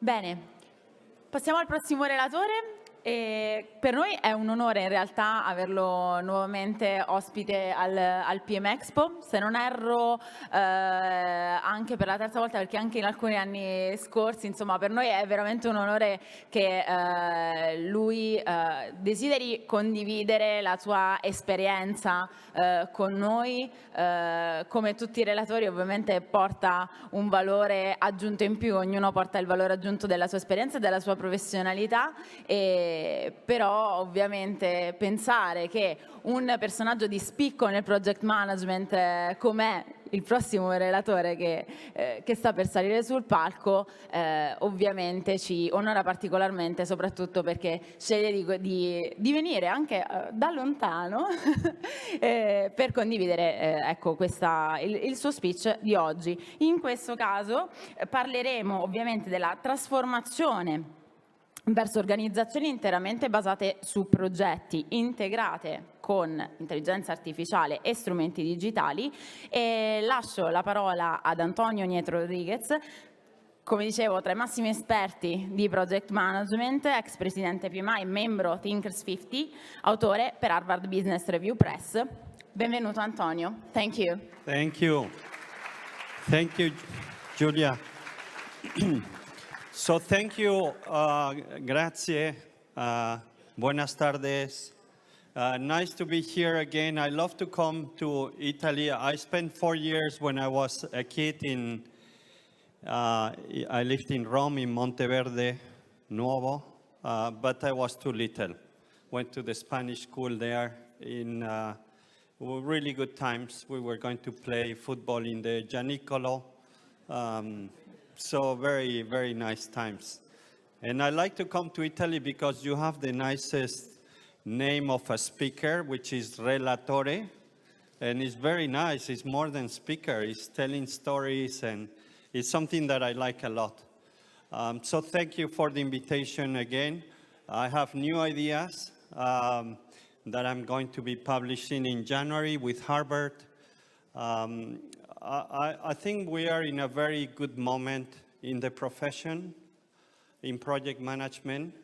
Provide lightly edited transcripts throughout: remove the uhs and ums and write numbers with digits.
Bene, passiamo al prossimo relatore. Per noi è un onore in realtà averlo nuovamente ospite al PMexpo, se non erro anche per la terza volta, perché anche in alcuni anni scorsi, insomma, per noi è veramente un onore che lui desideri condividere la sua esperienza con noi. Come tutti i relatori ovviamente porta un valore aggiunto in più, ognuno porta il valore aggiunto della sua esperienza e della sua professionalità, però ovviamente pensare che un personaggio di spicco nel project management com'è il prossimo relatore che sta per salire sul palco ovviamente ci onora particolarmente, soprattutto perché sceglie di venire anche da lontano per condividere ecco, il suo speech di oggi. In questo caso parleremo ovviamente della trasformazione verso organizzazioni interamente basate su progetti, integrate con intelligenza artificiale e strumenti digitali, e lascio la parola ad Antonio Nieto-Rodriguez, come dicevo, tra i massimi esperti di project management, ex presidente PMI, membro Thinkers 50, autore per Harvard Business Review Press. Benvenuto Antonio. Thank you. Thank you. Thank you, Giulia. So thank you, grazie, buenas tardes. Nice to be here again. I love to come to Italy. I spent 4 years when I was a kid I lived in Rome, in Monteverde Nuovo, but I was too little. Went to the Spanish school there really good times. We were going to play football in the Gianicolo. So very, very nice times. And I like to come to Italy because you have the nicest name of a speaker, which is relatore. And it's very nice. It's more than speaker. It's telling stories, and it's something that I like a lot. So thank you for the invitation again. I have new ideas that I'm going to be publishing in January with Harvard. I think we are in a very good moment in the profession, in project management,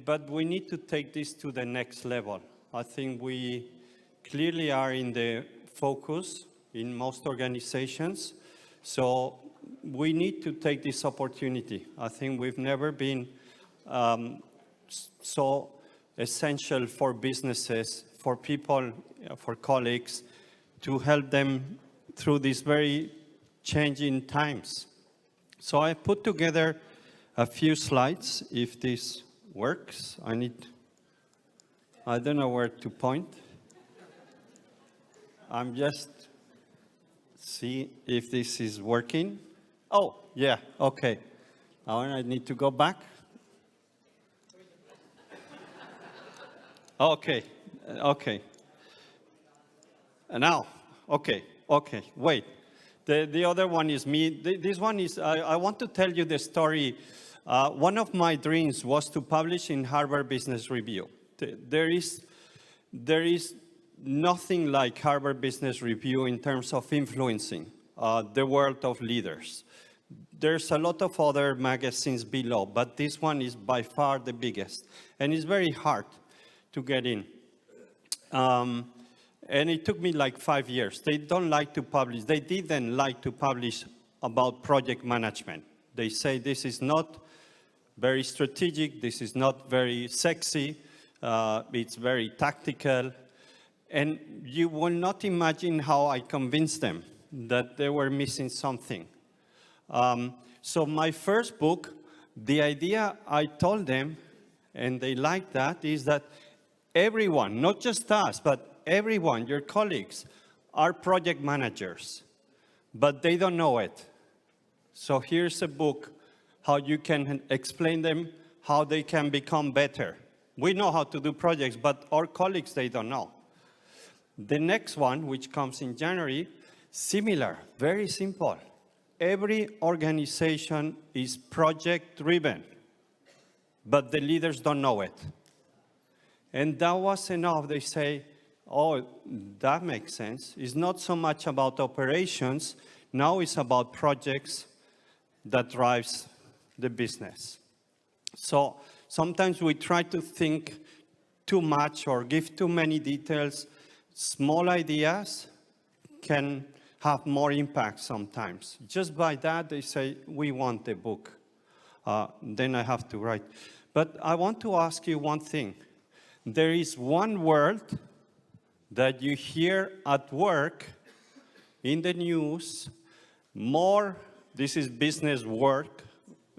but we need to take this to the next level. I think we clearly are in the focus in most organizations, so we need to take this opportunity. I think we've never been so essential for businesses, for people, for colleagues, to help them through these very changing times. So I put together a few slides. If this works, I don't know where to point. I'm just see if this is working. Oh, yeah, okay. Now I need to go back. Okay, okay. And now, okay, wait. The other one is me. This one is, I want to tell you the story. One of my dreams was to publish in Harvard Business Review. There is nothing like Harvard Business Review in terms of influencing the world of leaders. There's a lot of other magazines below, but this one is by far the biggest. And it's very hard to get in. And it took me like 5 years. They don't like to publish. They didn't like to publish about project management. They say this is not very strategic. This is not very sexy. It's very tactical. And you will not imagine how I convinced them that they were missing something. So my first book, the idea I told them, and they liked that, is that everyone, not just us, but everyone, your colleagues, are project managers, but they don't know it. So here's a book, how you can explain them how they can become better. We know how to do projects, but our colleagues, they don't know. The next one, which comes in January, similar, very simple. Every organization is project-driven, but the leaders don't know it. And that was enough. They say, oh, that makes sense. It's not so much about operations. Now it's about projects that drives the business. So sometimes we try to think too much or give too many details. Small ideas can have more impact sometimes. Just by that, they say, we want the book. Then I have to write. But I want to ask you one thing. There is one word that you hear at work, in the news, more, this is business work,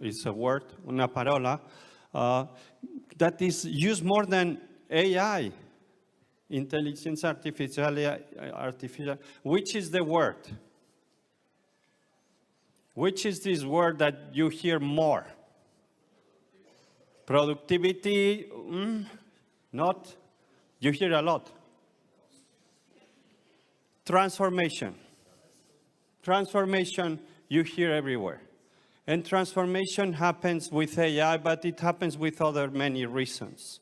it's a word, una parola, that is used more than AI, intelligence artificial. Which is the word? Which is this word that you hear more? Productivity, not, you hear a lot. Transformation. Transformation, you hear everywhere. And transformation happens with AI, but it happens with other many reasons.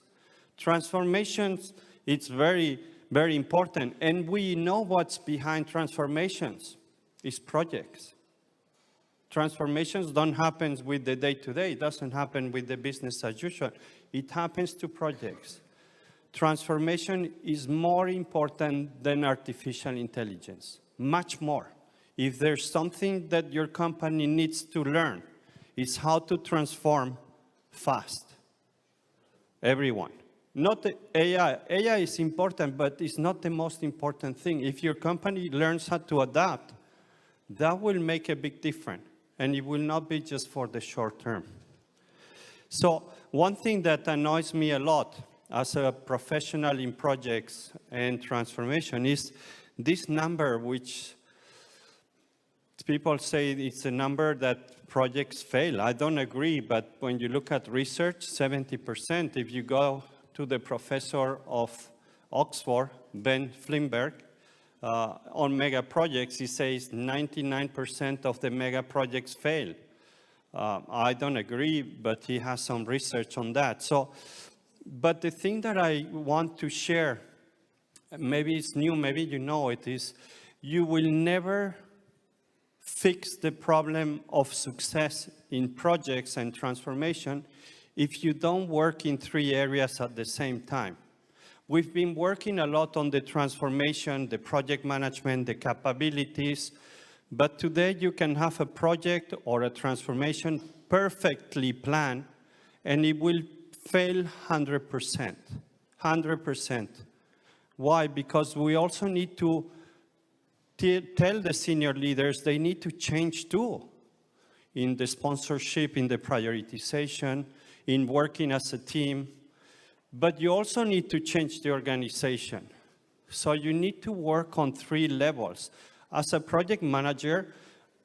Transformations, it's very, very important. And we know what's behind transformations. It's projects. Transformations don't happen with the day-to-day. It doesn't happen with the business as usual. It happens to projects. Transformation is more important than artificial intelligence, much more. If there's something that your company needs to learn, it's how to transform fast. Everyone. Not the AI. AI is important, but it's not the most important thing. If your company learns how to adapt, that will make a big difference. And it will not be just for the short term. So one thing that annoys me a lot as a professional in projects and transformation is this number, which people say it's a number that projects fail. I don't agree, but when you look at research, 70%, if you go to the professor of Oxford, Ben Flimberg, on mega projects, he says 99% of the mega projects fail. I don't agree, but he has some research on that. So, but the thing that I want to share, maybe it's new, maybe you know it, is you will never fix the problem of success in projects and transformation if you don't work in 3 areas at the same time. We've been working a lot on the transformation, the project management, the capabilities, but today you can have a project or a transformation perfectly planned, and it will fail 100%. 100%. Why? Because we also need to tell the senior leaders they need to change too in the sponsorship, in the prioritization, in working as a team. But you also need to change the organization. So you need to work on 3 levels. As a project manager,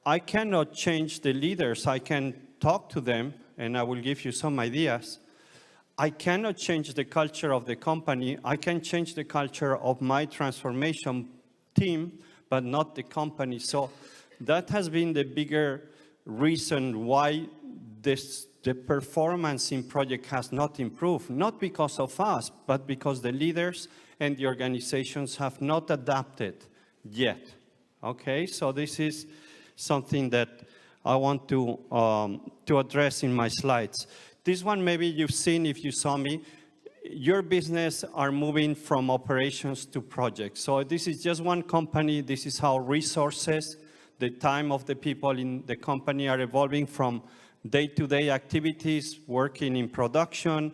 I cannot change the leaders. I can talk to them, and I will give you some ideas. I cannot change the culture of the company. I can change the culture of my transformation team, but not the company. So that has been the bigger reason why the performance in project has not improved, not because of us, but because the leaders and the organizations have not adapted yet. Okay, so this is something that I want to address in my slides. This one maybe you've seen if you saw me. Your business are moving from operations to projects. So this is just one company. This is how resources, the time of the people in the company are evolving from day-to-day activities, working in production,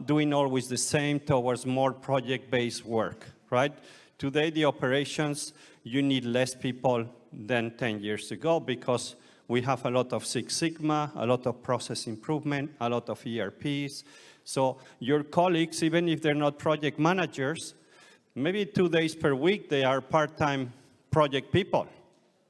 doing always the same towards more project-based work, right? Today, the operations, you need less people than 10 years ago because we have a lot of Six Sigma, a lot of process improvement, a lot of ERPs. So your colleagues, even if they're not project managers, maybe 2 days per week, they are part-time project people.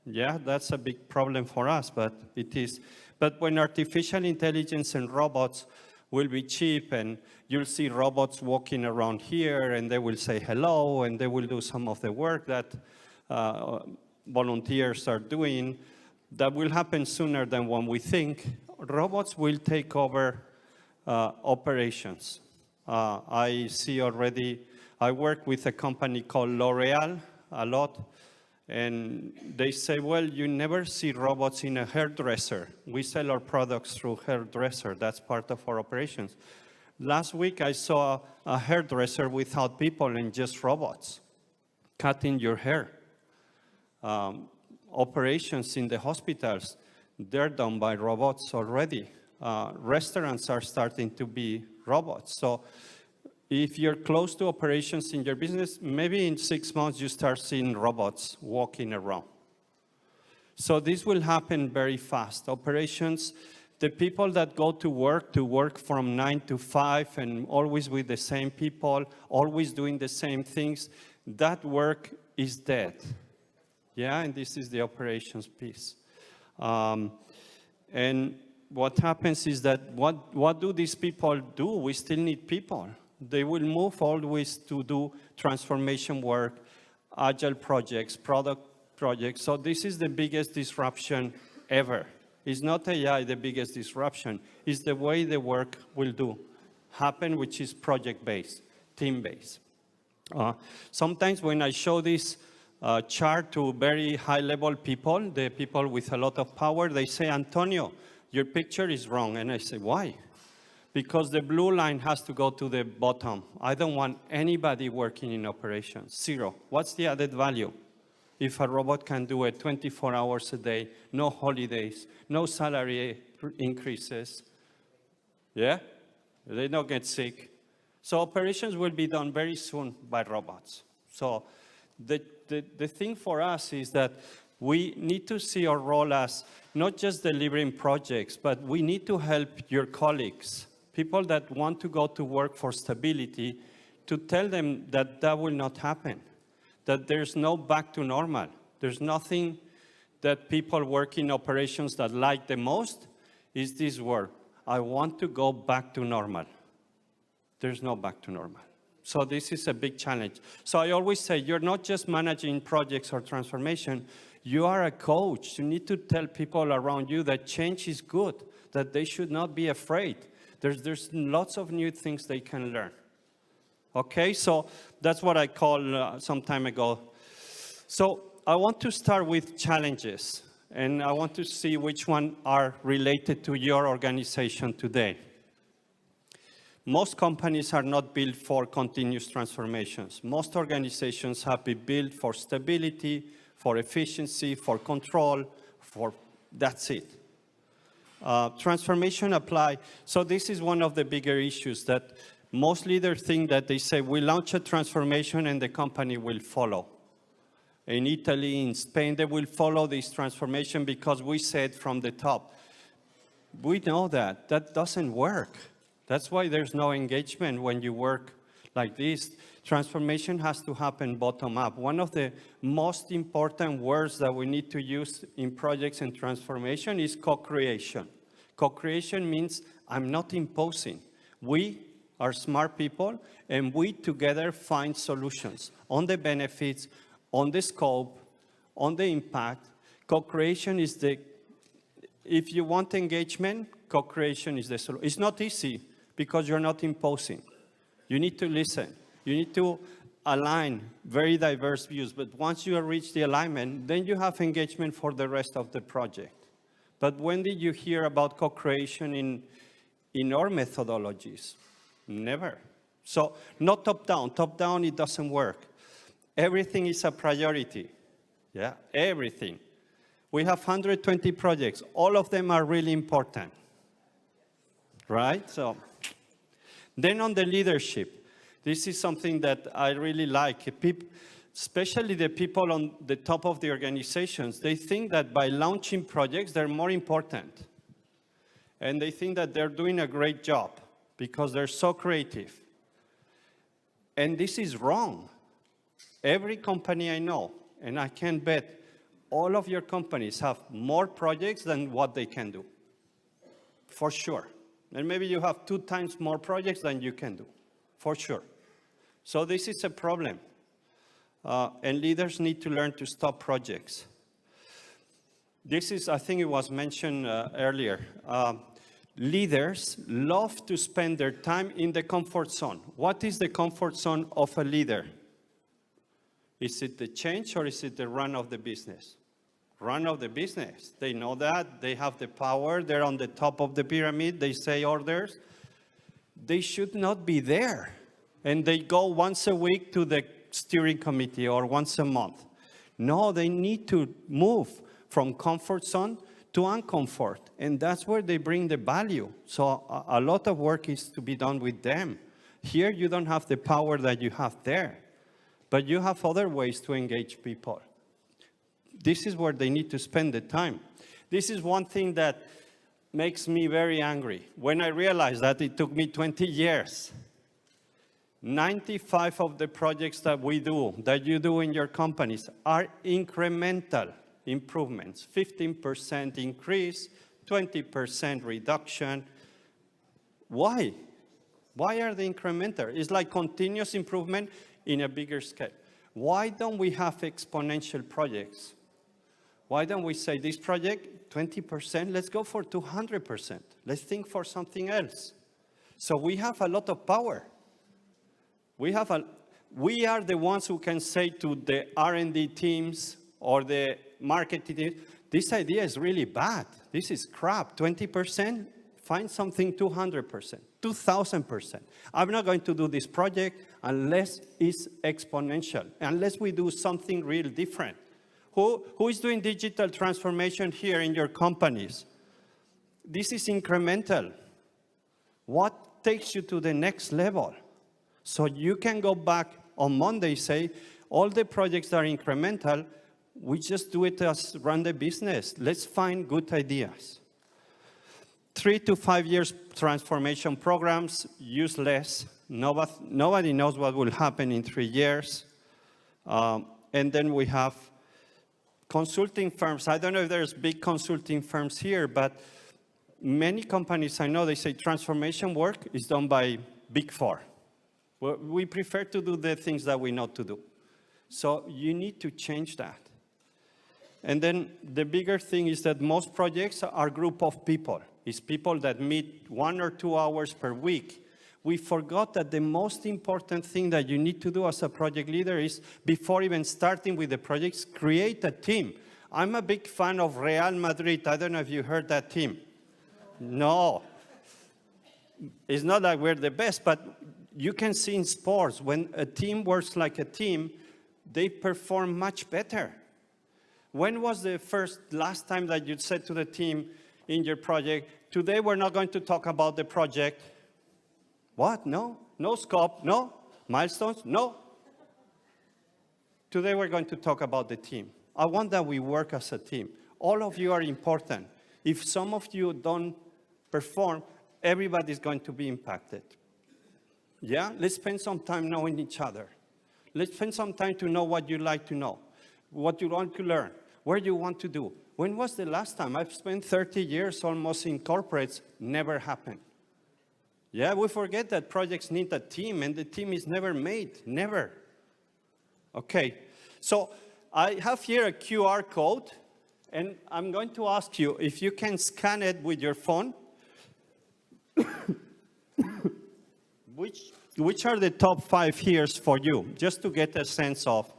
Yeah, that's a big problem for us, but it is. But when artificial intelligence and robots will be cheap, and you'll see robots walking around here, and they will say hello, and they will do some of the work that volunteers are doing, that will happen sooner than when we think. Robots will take over operations. I see already, I work with a company called L'Oreal a lot, And they say, well, you never see robots in a hairdresser. We sell our products through hairdresser. That's part of our operations. Last week, I saw a hairdresser without people and just robots cutting your hair. Operations in the hospitals, they're done by robots already. Restaurants are starting to be robots. So if you're close to operations in your business, maybe in 6 months you start seeing robots walking around. So this will happen very fast. Operations, the people that go to work from 9 to 5 and always with the same people, always doing the same things, that work is dead. Yeah, and this is the operations piece. And what happens is that what do these people do? We still need people. They will move always to do transformation work, agile projects, product projects. So this is the biggest disruption ever. It's not AI the biggest disruption. It's the way the work will happen, which is project-based, team-based. Sometimes when I show this chart to very high-level people, the people with a lot of power, they say, Antonio, your picture is wrong. And I say, why? Because the blue line has to go to the bottom. I don't want anybody working in operations. 0. What's the added value? If a robot can do it 24 hours a day, no holidays, no salary increases, yeah? They don't get sick. So operations will be done very soon by robots. So the thing for us is that we need to see our role as not just delivering projects, but we need to help your colleagues, people that want to go to work for stability, to tell them that that will not happen, that there's no back to normal. There's nothing that people work in operations that like the most is this word. I want to go back to normal. There's no back to normal. So this is a big challenge. So I always say, you're not just managing projects or transformation, you are a coach. You need to tell people around you that change is good, that they should not be afraid. There's lots of new things they can learn. Okay, so that's what I called some time ago. So I want to start with challenges, and I want to see which one are related to your organization today. Most companies are not built for continuous transformations. Most organizations have been built for stability, for efficiency, for control, that's it. Transformation apply. So this is one of the bigger issues that most leaders think that they say, we launch a transformation and the company will follow. In Italy, in Spain, they will follow this transformation because we said from the top. We know that. That doesn't work. That's why there's no engagement when you work like this. Transformation has to happen bottom up. One of the most important words that we need to use in projects and transformation is co-creation. Co-creation means I'm not imposing. We are smart people, and we together find solutions on the benefits, on the scope, on the impact. Co-creation is if you want engagement, co-creation is the solution. It's not easy because you're not imposing. You need to listen. You need to align very diverse views. But once you reach the alignment, then you have engagement for the rest of the project. But when did you hear about co-creation in our methodologies? Never. So not top-down. Top-down, it doesn't work. Everything is a priority. Yeah, everything. We have 120 projects. All of them are really important. Right? So then on the leadership, this is something that I really like. Especially the people on the top of the organizations, they think that by launching projects, they're more important. And they think that they're doing a great job because they're so creative. And this is wrong. Every company I know, and I can bet all of your companies have more projects than what they can do, for sure. And maybe you have 2 times more projects than you can do, for sure. So this is a problem. And leaders need to learn to stop projects. This is, I think it was mentioned earlier. Leaders love to spend their time in the comfort zone. What is the comfort zone of a leader? Is it the change or is it the run of the business? Run of the business. They know that. They have the power. They're on the top of the pyramid. They say orders. They should not be there. And they go once a week to the steering committee or once a month. No, they need to move from comfort zone to uncomfort. And that's where they bring the value. So a lot of work is to be done with them. Here, you don't have the power that you have there. But you have other ways to engage people. This is where they need to spend the time. This is one thing that makes me very angry. When I realized that it took me 20 years, 95 of the projects that we do, that you do in your companies, are incremental improvements. 15% increase, 20% reduction. Why? Why are they incremental? It's like continuous improvement in a bigger scale. Why don't we have exponential projects? Why don't we say this project, 20%, let's go for 200%. Let's think for something else. So we have a lot of power. We are the ones who can say to the R&D teams or the marketing teams, this idea is really bad. This is crap. 20%, find something 200%, 2,000%. I'm not going to do this project unless it's exponential, unless we do something real different. Who is doing digital transformation here in your companies? This is incremental. What takes you to the next level? So you can go back on Monday, say, all the projects that are incremental, we just do it as run the business. Let's find good ideas. 3 to 5 years transformation programs, useless. Nobody knows what will happen in 3 years. And then we have consulting firms. I don't know if there's big consulting firms here, but many companies I know, they say transformation work is done by Big Four. Well, we prefer to do the things that we know to do. So you need to change that. And then the bigger thing is that most projects are a group of people. It's people that meet 1 or 2 hours per week. We forgot that the most important thing that you need to do as a project leader is, before even starting with the projects, create a team. I'm a big fan of Real Madrid. I don't know if you heard that team. No. It's not like we're the best, but you can see in sports, when a team works like a team, they perform much better. When was the last time that you said to the team in your project, today we're not going to talk about the project? What? No? No scope? No? Milestones? No? Today we're going to talk about the team. I want that we work as a team. All of you are important. If some of you don't perform, everybody's going to be impacted. Yeah? Let's spend some time knowing each other. Let's spend some time to know what you like to know, what you want to learn, where you want to do. When was the last time? I've spent 30 years almost in corporates, never happened. Yeah, we forget that projects need a team, and the team is never made, never. Okay, so I have here a QR code, and I'm going to ask you if you can scan it with your phone. Which are the top 5 years for you, just to get a sense of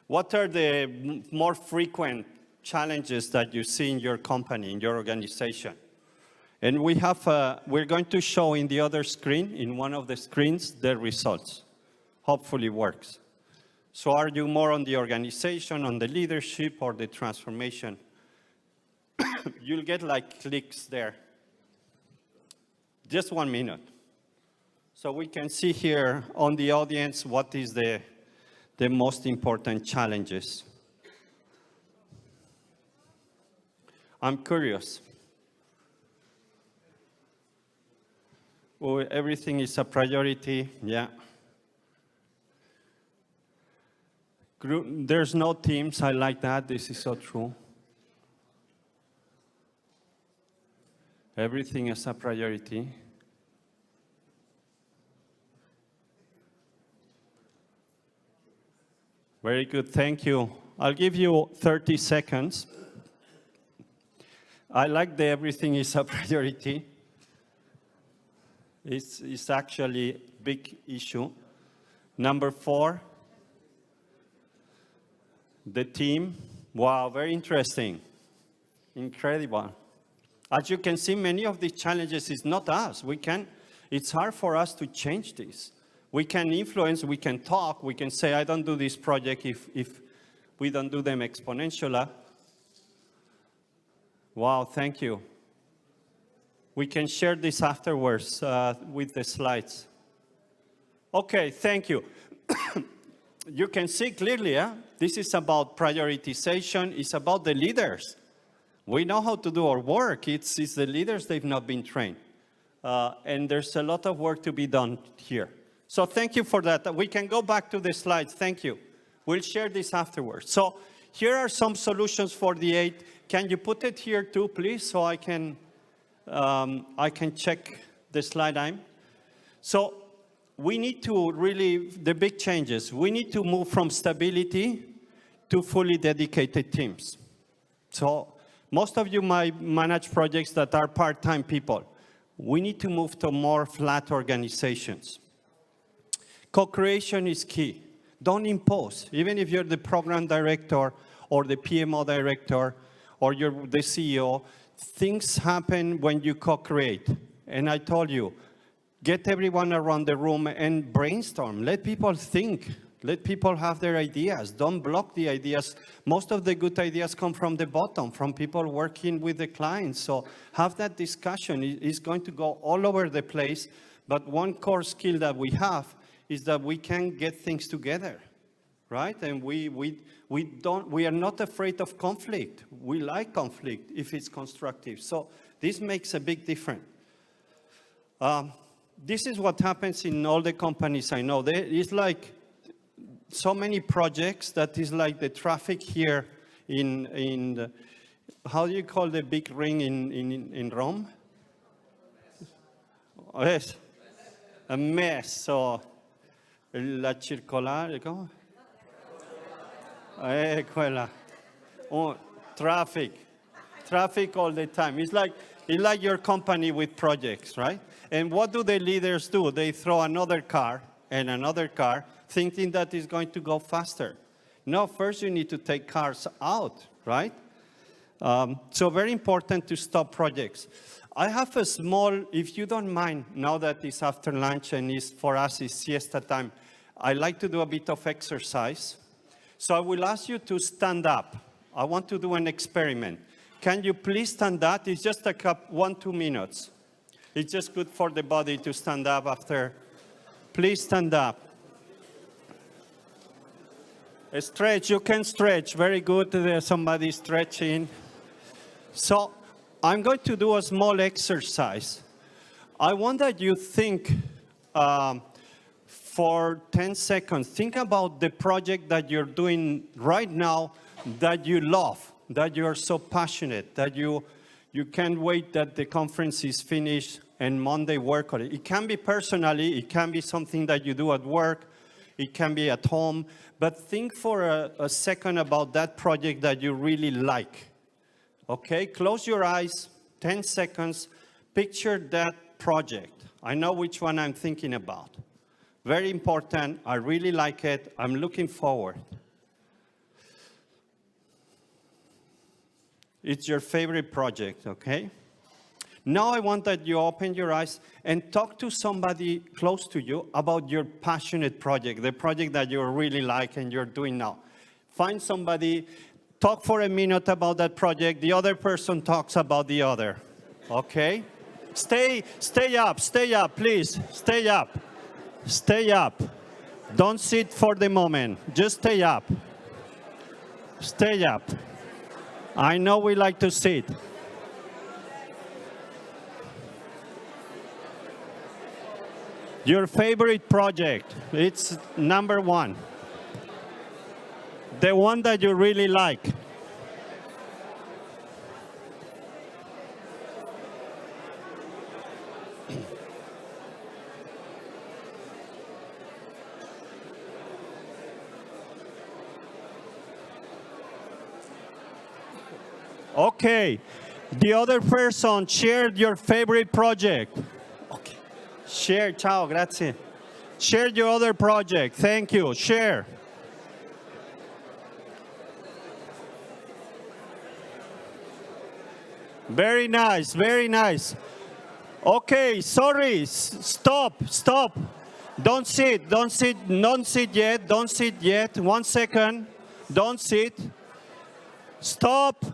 what are the more frequent challenges that you see in your company, in your organization. And we're going to show in the other screen, in one of the screens, the results. Hopefully works. So are you more on the organization, on the leadership, or the transformation? You'll get like clicks there. Just 1 minute. So we can see here on the audience what is the most important challenges. I'm curious. Oh, everything is a priority, yeah. There's no teams, I like that, this is so true. Everything is a priority. Very good, thank you. I'll give you 30 seconds. I like the everything is a priority. It's actually a big issue. Number 4, the team. Wow, very interesting. Incredible. As you can see, many of these challenges is not us. It's hard for us to change this. We can influence, we can talk, we can say, I don't do this project if we don't do them exponentially. Wow, thank you. We can share this afterwards with the slides. Okay, thank you. You can see clearly, this is about prioritization. It's about the leaders. We know how to do our work. It's the leaders, they've not been trained. And there's a lot of work to be done here. So thank you for that. We can go back to the slides. Thank you. We'll share this afterwards. So here are some solutions for the 8. Can you put it here too, please, so I can check the slide I'm. So we need to really, the big changes, we need to move from stability to fully dedicated teams. So most of you might manage projects that are part-time people. We need to move to more flat organizations. Co-creation is key. Don't impose. Even if you're the program director or the PMO director or you're the CEO, things happen when you co-create. And I told you, get everyone around the room and brainstorm. Let people think. Let people have their ideas. Don't block the ideas. Most of the good ideas come from the bottom, from people working with the clients. So have that discussion. It's going to go all over the place. But one core skill that we have is that we can get things together, right? And we are not afraid of conflict. We like conflict if it's constructive. So this makes a big difference. This is what happens in all the companies I know. It's like so many projects that is like the traffic here in the, how do you call the big ring in Rome? Oh, yes, a mess. So la circolare, ¿cómo? Quella. Oh, traffic all the time. It's like your company with projects, right? And what do the leaders do? They throw another car and another car, thinking that it's going to go faster. No, first you need to take cars out, right? So very important to stop projects. I have a small, if you don't mind, now that it's after lunch and for us it's siesta time, I like to do a bit of exercise. So I will ask you to stand up. I want to do an experiment. Can you please stand up? It's just 1-2 minutes. It's just good for the body to stand up after. Please stand up. Stretch, you can stretch. Very good. There's somebody stretching. So I'm going to do a small exercise. I want that you think for 10 seconds. Think about the project that you're doing right now that you love, that you're so passionate, that you can't wait that the conference is finished and Monday work on it. It can be personally, it can be something that you do at work, it can be at home, but think for a second about that project that you really like. Okay, close your eyes, 10 seconds, picture that project. I know which one I'm thinking about. Very important, I really like it, I'm looking forward. It's your favorite project, okay? Now I want that you open your eyes and talk to somebody close to you about your passionate project, the project that you really like and you're doing now. Find somebody, talk for a minute about that project, the other person talks about the other, okay? Stay up, please, stay up. Stay up. Don't sit for the moment, just stay up. Stay up. I know we like to sit. Your favorite project, it's number 1. The one that you really like. Okay, the other person shared your favorite project. Okay, share, ciao, grazie. Share your other project. Thank you. Share. Very nice, very nice. Okay, sorry, stop. Don't sit yet. 1 second, don't sit. Stop.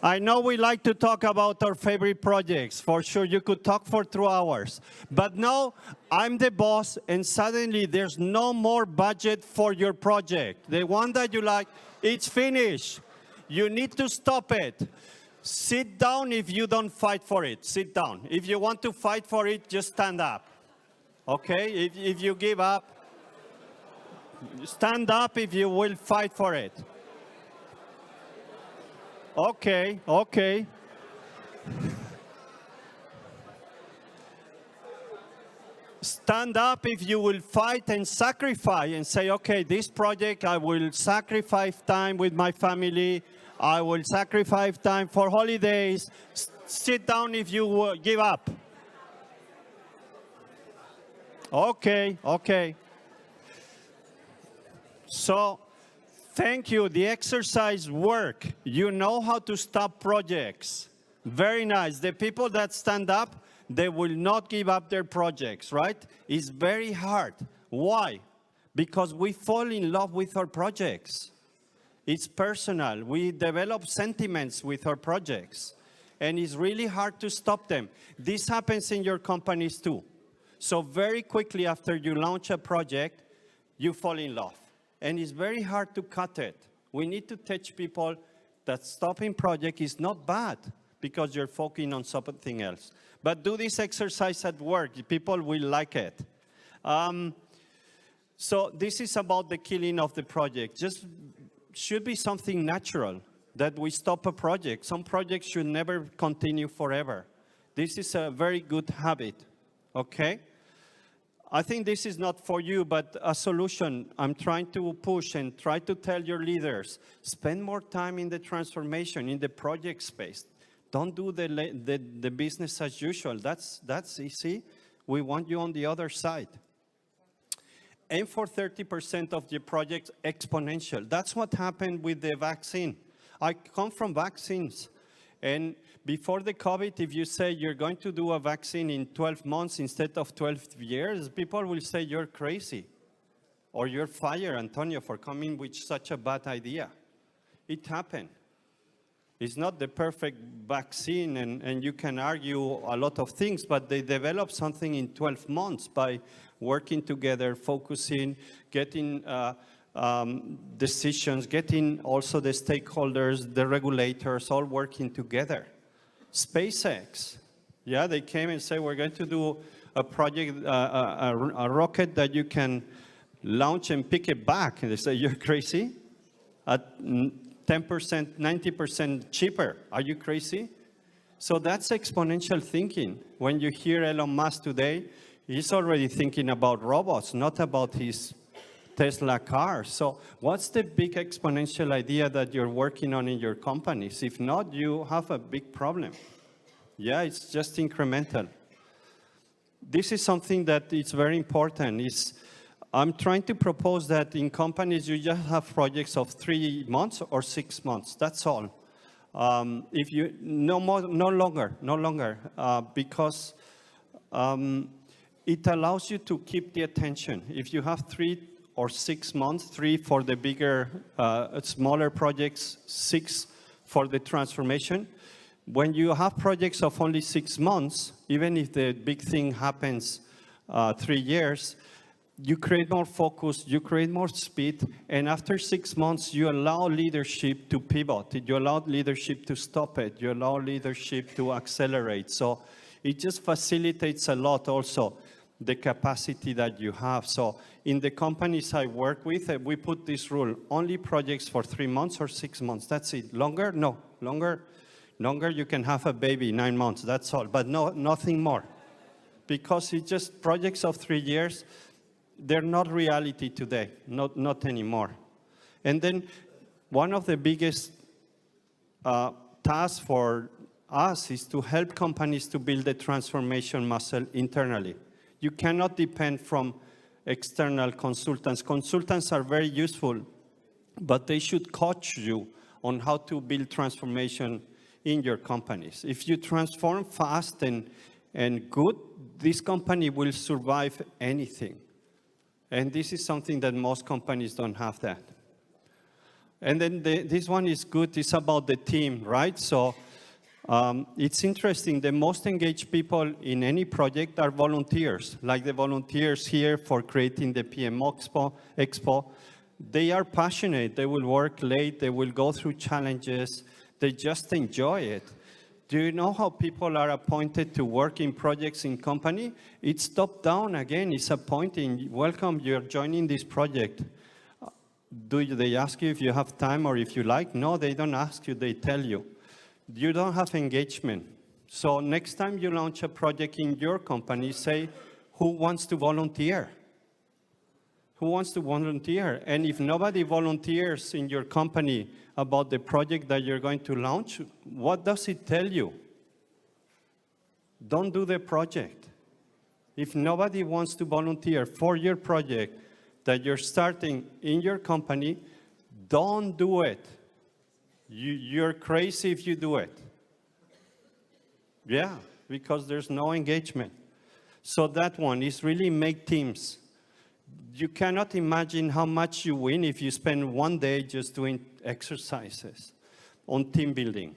I know we like to talk about our favorite projects. For sure, you could talk for 2 hours. But now, I'm the boss, and suddenly there's no more budget for your project. The one that you like, it's finished. You need to stop it. Sit down if you don't fight for it. Sit down. If you want to fight for it, just stand up. Okay? If you give up, stand up if you will fight for it. Okay. Stand up if you will fight and sacrifice and say, okay, this project, I will sacrifice time with my family. I will sacrifice time for holidays. Sit down if you give up. Okay. So, thank you. The exercise work. You know how to stop projects. Very nice. The people that stand up, they will not give up their projects, right? It's very hard. Why? Because we fall in love with our projects. It's personal. We develop sentiments with our projects. And it's really hard to stop them. This happens in your companies too. So very quickly after you launch a project, you fall in love. And it's very hard to cut it. We need to teach people that stopping project is not bad because you're focusing on something else. But do this exercise at work. People will like it. So this is about the killing of the project. Just should be something natural that we stop a project. Some projects should never continue forever. This is a very good habit, okay? I think this is not for you, but a solution I'm trying to push and try to tell your leaders, spend more time in the transformation, in the project space. Don't do the business as usual. That's easy. We want you on the other side. Aim for 30% of your projects exponential. That's what happened with the vaccine. I come from vaccines. And before the COVID, if you say you're going to do a vaccine in 12 months instead of 12 years, people will say you're crazy. Or you're fired, Antonio, for coming with such a bad idea. It happened. It's not the perfect vaccine, and you can argue a lot of things, but they developed something in 12 months by working together, focusing, getting decisions, getting also the stakeholders, the regulators, all working together. SpaceX, yeah, they came and said, we're going to do a project, a rocket that you can launch and pick it back. And they say, you're crazy? At 10%, 90% cheaper. Are you crazy? So that's exponential thinking. When you hear Elon Musk today, he's already thinking about robots, not about his Tesla car. So what's the big exponential idea that you're working on in your companies? If not, you have a big problem. Yeah, it's just incremental. This is something that is very important. I'm trying to propose that in companies, you just have projects of 3 months or 6 months. That's all. If you no longer, because it allows you to keep the attention. If you have 3 or 6 months, 3 for the bigger, smaller projects, 6 for the transformation. When you have projects of only 6 months, even if the big thing happens 3 years, you create more focus, you create more speed, and after 6 months, you allow leadership to pivot. You allow leadership to stop it. You allow leadership to accelerate. So it just facilitates a lot also the capacity that you have. So in the companies I work with, we put this rule, only projects for 3 months or 6 months. That's it. Longer? No. Longer you can have a baby, 9 months, that's all. But no, nothing more. Because it's just projects of 3 years, they're not reality today, not anymore. And then one of the biggest tasks for us is to help companies to build a transformation muscle internally. You cannot depend from external consultants. Consultants are very useful, but they should coach you on how to build transformation in your companies. If you transform fast and good, this company will survive anything. And this is something that most companies don't have that. And then this one is good. It's about the team, right? So it's interesting. The most engaged people in any project are volunteers, like the volunteers here for creating the PMexpo. They are passionate. They will work late. They will go through challenges. They just enjoy it. Do you know how people are appointed to work in projects in company? It's top-down again. It's appointing. Welcome, you're joining this project. Do they ask you if you have time or if you like? No, they don't ask you. They tell you. You don't have engagement. So next time you launch a project in your company, say, who wants to volunteer? Who wants to volunteer? And if nobody volunteers in your company about the project that you're going to launch, what does it tell you? Don't do the project. If nobody wants to volunteer for your project that you're starting in your company, don't do it. You're crazy if you do it. Yeah, because there's no engagement. So that one is really make teams. You cannot imagine how much you win if you spend one day just doing exercises on team building,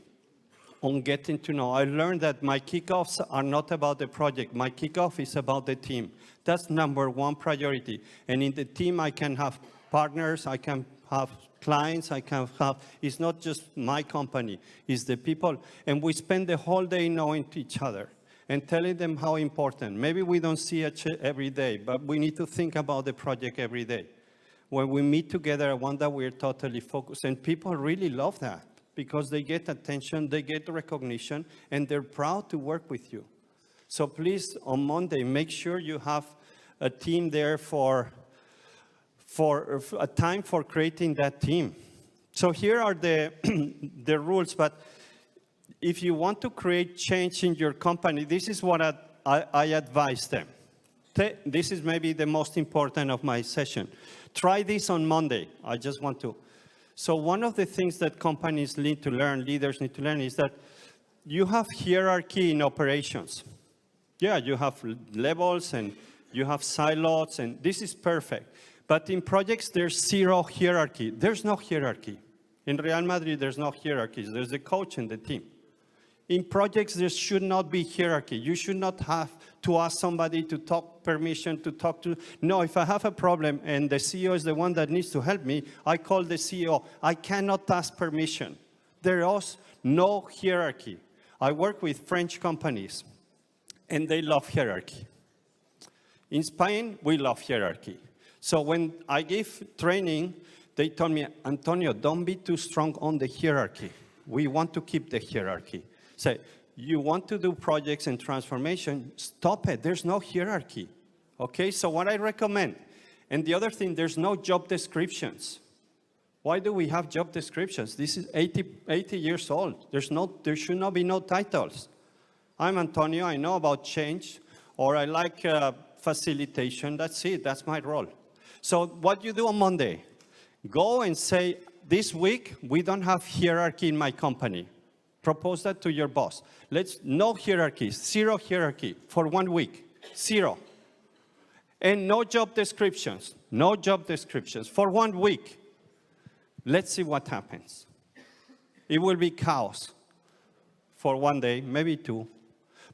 on getting to know. I learned that my kickoffs are not about the project. My kickoff is about the team. That's number one priority. And in the team, I can have partners, I can have clients, I can have, it's not just my company, it's the people. And we spend the whole day knowing each other and telling them how important. Maybe we don't see each every day, but we need to think about the project every day. When we meet together, I want that we're totally focused. And people really love that because they get attention, they get recognition, and they're proud to work with you. So please, on Monday, make sure you have a team there for a time for creating that team. So here are the, the rules, but if you want to create change in your company, this is what I advise them. This is maybe the most important of my session. Try this on Monday. I just want to. So one of the things that companies need to learn, leaders need to learn, is that you have hierarchy in operations. Yeah, you have levels and you have silos, and this is perfect. But in projects, there's zero hierarchy. There's no hierarchy. In Real Madrid, there's no hierarchies. There's the coach and the team. In projects, there should not be hierarchy. You should not have to ask somebody to talk permission, to talk to. No, if I have a problem and the CEO is the one that needs to help me, I call the CEO. I cannot ask permission. There is no hierarchy. I work with French companies, and they love hierarchy. In Spain, we love hierarchy. So when I give training, they told me, Antonio, don't be too strong on the hierarchy. We want to keep the hierarchy. Say, you want to do projects and transformation, stop it. There's no hierarchy. Okay, so what I recommend, and the other thing, there's no job descriptions. Why do we have job descriptions? This is 80 years old. There should not be no titles. I'm Antonio, I know about change, or I like facilitation. That's it, that's my role. So what you do on Monday, go and say, this week, we don't have hierarchy in my company. Propose that to your boss. No hierarchy, zero hierarchy for 1 week, zero. And no job descriptions, for 1 week. Let's see what happens. It will be chaos for 1 day, maybe 2.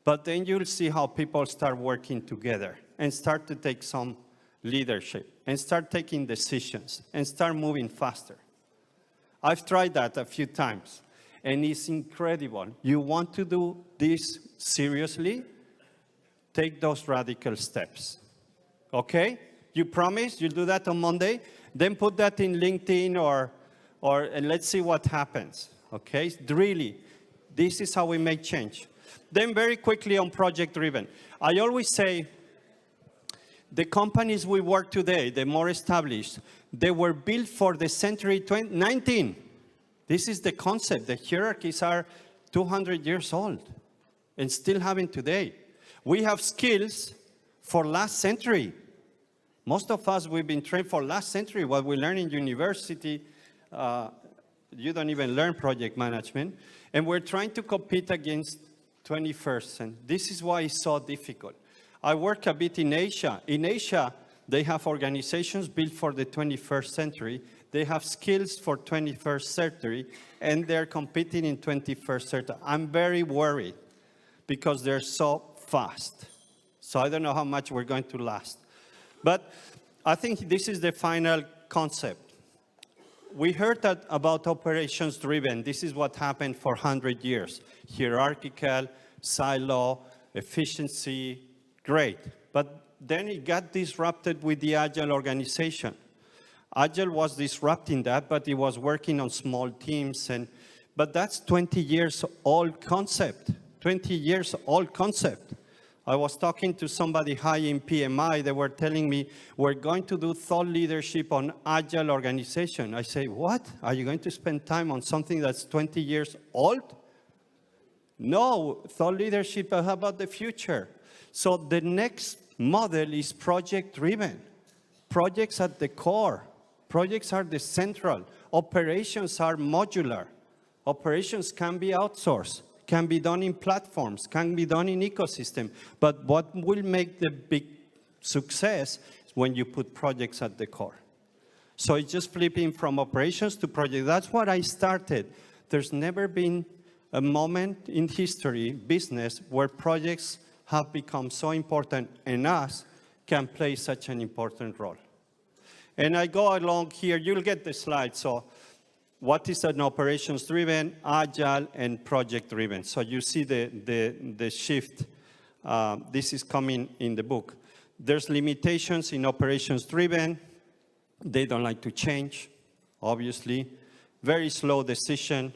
But then you'll see how people start working together and start to take some leadership and start taking decisions and start moving faster. I've tried that a few times, and it's incredible. You want to do this seriously? Take those radical steps. Okay? You promise you'll do that on Monday? Then put that in LinkedIn and let's see what happens. Okay? Really, this is how we make change. Then very quickly on project-driven. I always say the companies we work today, the more established, they were built for the century 19. This is the concept. The hierarchies are 200 years old and still having today. We have skills for last century. Most of us, we've been trained for last century. What we learn in university, you don't even learn project management. And we're trying to compete against 21st, and this is why it's so difficult. I work a bit in Asia. In Asia, they have organizations built for the 21st century. They have skills for 21st century, and they're competing in 21st century. I'm very worried because they're so fast. So I don't know how much we're going to last. But I think this is the final concept. We heard that about operations-driven. This is what happened for 100 years. Hierarchical, silo, efficiency, great. But then it got disrupted with the Agile organization. Agile was disrupting that, but it was working on small teams. But that's 20 years old concept, 20 years old concept. I was talking to somebody high in PMI. They were telling me, we're going to do thought leadership on Agile organization. I say, what? Are you going to spend time on something that's 20 years old? No, thought leadership, how about the future? So the next model is project-driven. Projects at the core. Projects are the central. Operations are modular. Operations can be outsourced, can be done in platforms, can be done in ecosystem. But what will make the big success is when you put projects at the core. So it's just flipping from operations to project. That's what I started. There's never been a moment in history, business, where projects have become so important and us can play such an important role. And I go along here, you'll get the slide. So what is an operations-driven, agile, and project-driven? So you see the shift. This is coming in the book. There's limitations in operations-driven. They don't like to change, obviously. Very slow decision,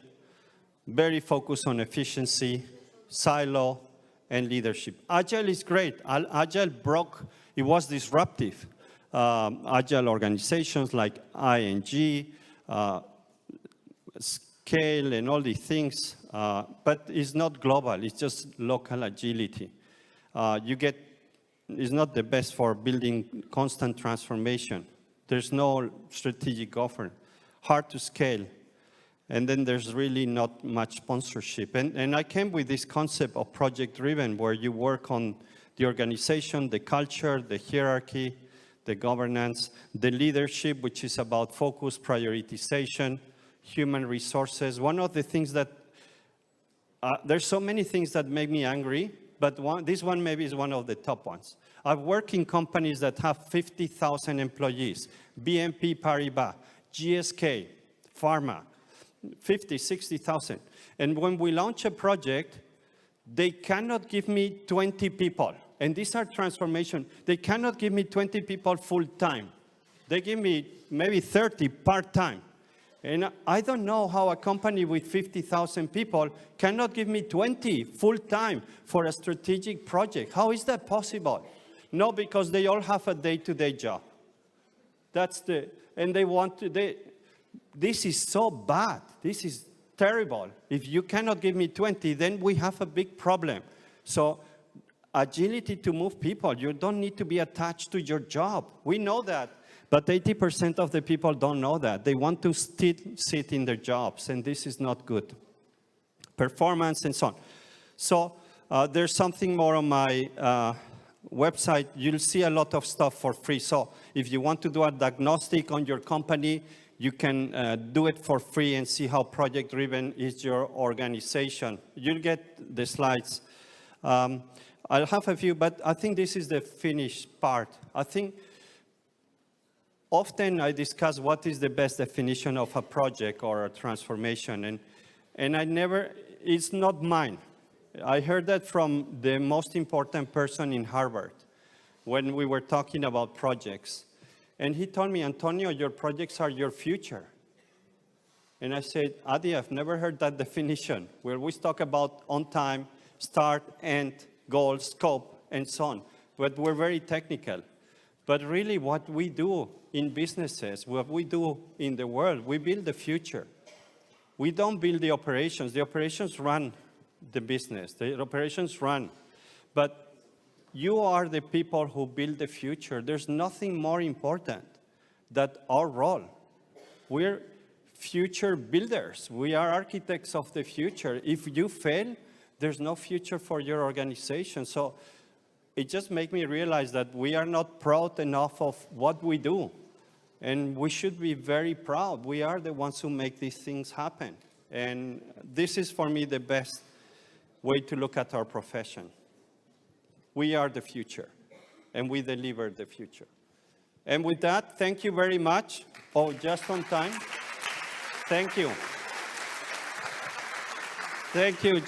very focused on efficiency, silo, and leadership. Agile is great. Agile broke, it was disruptive. Agile organizations like ING, Scale, and all these things, but it's not global, it's just local agility. It's not the best for building constant transformation. There's no strategic offer, hard to scale. And then there's really not much sponsorship. And I came with this concept of project-driven, where you work on the organization, the culture, the hierarchy, the governance, the leadership, which is about focus, prioritization, human resources. One of the things that, there's so many things that make me angry, but this one maybe is one of the top ones. I've worked in companies that have 50,000 employees, BNP Paribas, GSK, Pharma, 50, 60,000. And when we launch a project, they cannot give me 20 people. And these are transformation. They cannot give me 20 people full-time. They give me maybe 30 part-time. And I don't know how a company with 50,000 people cannot give me 20 full-time for a strategic project. How is that possible? No, because they all have a day-to-day job. And they want to, this is so bad. This is terrible. If you cannot give me 20, then we have a big problem. So agility to move people, you don't need to be attached to your job. We know that. But 80% of the people don't know that. They want to still sit in their jobs, and this is not good. Performance and so on. So there's something more on my website. You'll see a lot of stuff for free. So if you want to do a diagnostic on your company, you can do it for free and see how project-driven is your organization. You'll get the slides. I'll have a few, but I think this is the finished part. I think often I discuss what is the best definition of a project or a transformation, and I never, it's not mine. I heard that from the most important person in Harvard when we were talking about projects. And he told me, Antonio, your projects are your future. And I said, Adi, I've never heard that definition, where we talk about on time, start, end, goal, scope, and so on. But we're very technical. But really what we do in businesses, what we do in the world, we build the future. We don't build the operations. The operations run the business. The operations run. But you are the people who build the future. There's nothing more important than our role. We're future builders. We are architects of the future. If you fail, there's no future for your organization. So it just makes me realize that we are not proud enough of what we do. And we should be very proud. We are the ones who make these things happen. And this is, for me, the best way to look at our profession. We are the future, and we deliver the future. And with that, thank you very much. Oh, just on time. Thank you. Thank you.